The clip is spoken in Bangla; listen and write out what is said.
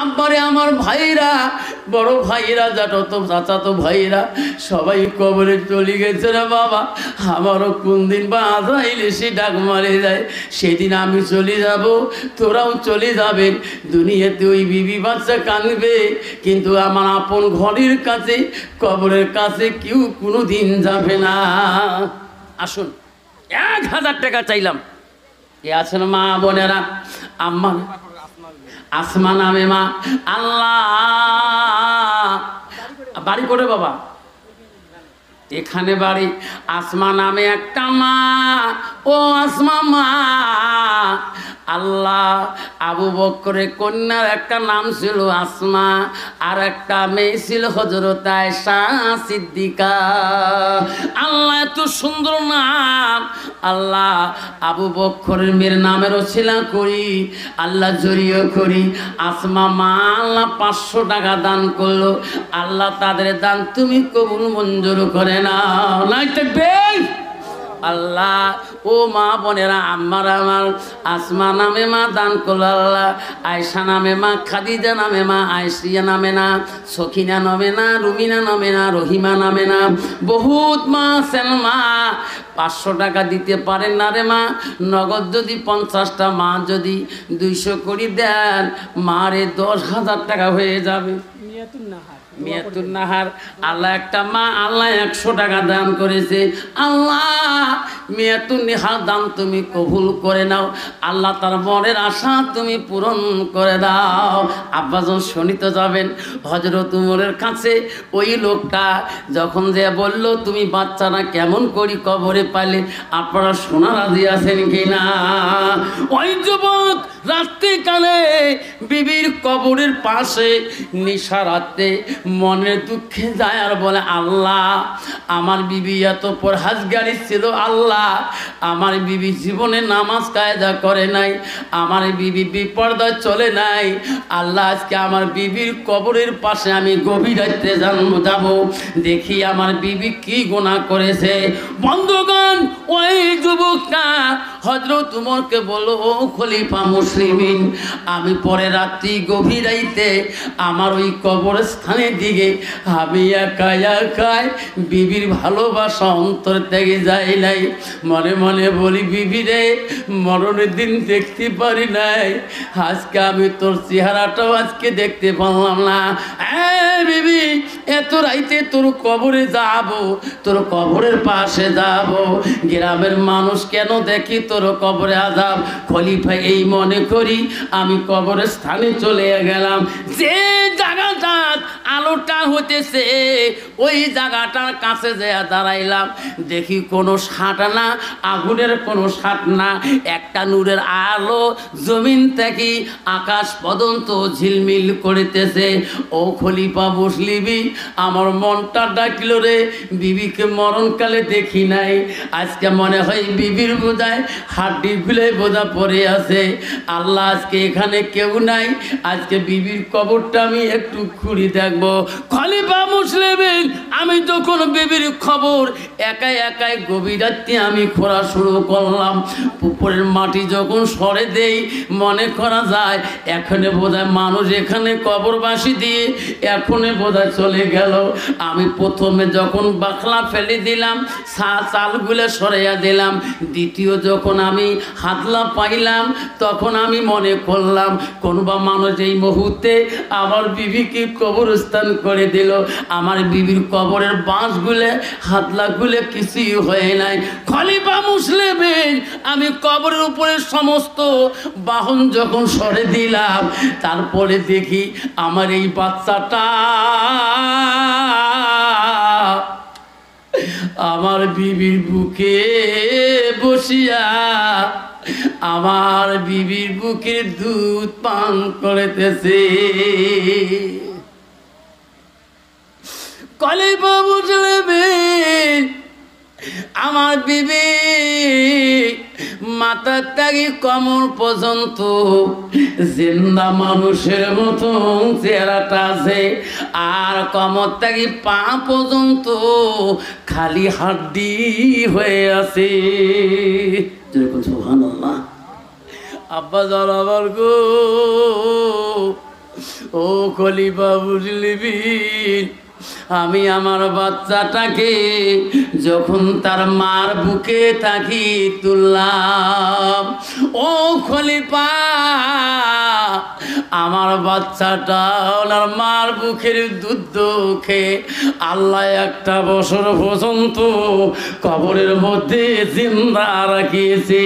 আব্বারে আমার ভাইরা, বড় ভাইরা, তো চাচাতো ভাইরা সবাই কবরে চলে গেছে রে বাবা। আমারও কোন দিন বা আজরাইল এসে ডাক মারে যায়, সেদিন আমি চলে যাব, তোরাও চলে যাবেন। দুনিয়াতে ওই বিবি বাচ্চা কাঁদবে, কিন্তু আমার আপন ঘরের কাছে, কবরের কাছে কেউ কোনো দিন যাবে না। আসুন, 1000 টাকা চাইলাম। এ আছেন মা বোনেরা, আম্মা আসমা নামে মা, আল্লাহ বাড়ি করে বাবা, এখানে বাড়ি। আসমা নামে একটা মা, ও আসমা মা, আল্লাহ আবু বকরের কন্যার একটা নাম ছিল আসমা, আর একটা মেয়ে ছিল হযরত আয়েশা সিদ্দিকা। আল্লাহ এত সুন্দর নাম। আল্লাহ আবু বকরের মেয়ের নামের ওসিলা করি, আল্লাহ জড়িয়ে করি। আসমা মা আল্লাহ 500 টাকা দান করলো। আল্লাহ তাদের দান তুমি কবুল মঞ্জুর করে নাও। নাই থাকবে আল্লাহ। ও মা বোনেরা, আমার আসমা নামে মা দান করলো আল্লাহ। আয়েশা নামে মা, খাদিজা নামে মা, আয়েশিয়া নামে না, সখিনা নামে না, রুমিনা নামে না, রহিমা নামে না, বহুত মা আছেন মা। 500 টাকা দিতে পারেন না রে মা, নগদ যদি 50টা মা যদি 200 করে দেন, মারে 10,000 টাকা হয়ে যাবে। মিয়াতুন নাহার আল্লাহ একটা মা, আল্লাহ 100 টাকা দান করেছে। আল্লাহ মিয়াতুন নাহার দান তুমি কবুল করে নাও। আল্লাহ তার মনের আশা তুমি পূরণ করে দাও। আব্বাজন শুনিতে যাবেন হযরত উমরের কাছে। ওই লোকটা যখন যে বলল তুমি বাচ্চারা কেমন করি কবরে পাইলে, আপনারা শোনা রাজি আছেন কিনা? ওই যুবক রাত্রিকালে বিবির কবরের পাশে নিশারাতে মনের দুঃখে যায় আর বলে, আল্লাহ আমার বিবি এত পরহেজগারি ছিল, আল্লাহ আমার বিবি জীবনে নামাজ কায়দা করে নাই, আমার বিবি বিপর্দায় চলে নাই। আল্লাহ আজকে আমার বিবির কবরের পাশে আমি গভীর রাত্রে যাব, দেখি আমার বিবি কি গুনাহ করেছে। বন্ধুগণ, ওই যুবকটা হযরত উমরকে বলল, ও খলিফা মুসলিমিন, আমি পরে রাত্রি গভীর রাইতে আমার ওই কবরস্থানের দিকে আমি একাই একাই বিবির ভালোবাসা অন্তর থেকে যাই নাই। মনে মনে বলি, বিবি রে, মরণের দিন দেখতে পারি নাই, আজকে আমি তোর চেহারাটাও আজকে দেখতে পারলাম না। বিবি, এত রাইতে তোর কবরে যাব, তোর কবরের পাশে যাব, গ্রামের মানুষ কেন দেখি তোর কবরে আযাব। খলিফা এই মনে করি আমি কবরের স্থানে চলে গেলাম। যে জায়গাটা আলোটা হতেছে ওই জায়গাটার কাছে যেয়ে দাঁড়াইলাম, দেখি কোনো সাট না, আগুনের কোনো সাট না, একটা নূরের আলো জমিন থেকে আকাশ পর্যন্ত ঝিলমিল করিতেছে। ও খলিফা মুসলিমি, আমার মনটা ডাকিল রে, বিবিকে মরণকালে দেখি নাই, আজকে মনে হয় বিবির বোঝায় হাড্ডি খুলে বোঝা পড়ে আছে। আল্লাহ আজকে এখানে কেউ নাই, আজকে বিবির কবরটা আমি একটু ঘুরি দেখবো। খলিফা মুসলিমিন, আমি যখন বিবির খবর একাই একাই গভীর রাত্রে আমি খোঁড়া শুরু করলাম, পুকুরের মাটি যখন সরে দেই, মনে করা যায় এখানে বোধহয় মানুষ এখানে কবরবাসী দিয়ে এখনে বোধহয় চলে গেল। আমি প্রথমে যখন বাখলা ফেলে দিলাম, চালগুলো সরাইয়া দিলাম, দ্বিতীয় যখন আমি হাতলা পাইলাম, তখন আমি মনে করলাম কোনবা মানুষ এই মুহূর্তে আমার বিবিকে কবরস্থান করে দিল। আমার বিবির কবরের বাঁশগুলো হাতলাগুলো কিছুই হয় নাই। খলিফা মুসলিমিন, আমি কবরের উপরে সমস্ত বাহন যখন সরে দিলাম, তারপরে দেখি আমার এই বাচ্চাটা আমার বিবির বুকে বসিয়া আমার বিবির বুকের দুধ পান করিতেছে। খলিফা মুসলিমিন, আমার বিবি মাথার থেকে কমর পর্যন্ত জিন্দা মানুষের মতো চেহারাটা আছে, আর কমর থেকে পা পর্যন্ত খালি হাড্ডি হয়ে আছে। সুবহানাল্লাহ। আব্বা জান আমার গো, ও খলিফা বুঝলিবি, আমি আমার বাচ্চাটাকে যখন তার মার বুকে থাকি তুললাম, ও খলিফা আমার বাচ্চাটা ওনার মার বুকের দুধ খেয়ে আল্লাহ 1 বছর পর্যন্ত কবরের মধ্যে জিন্দা রাখিয়েছে।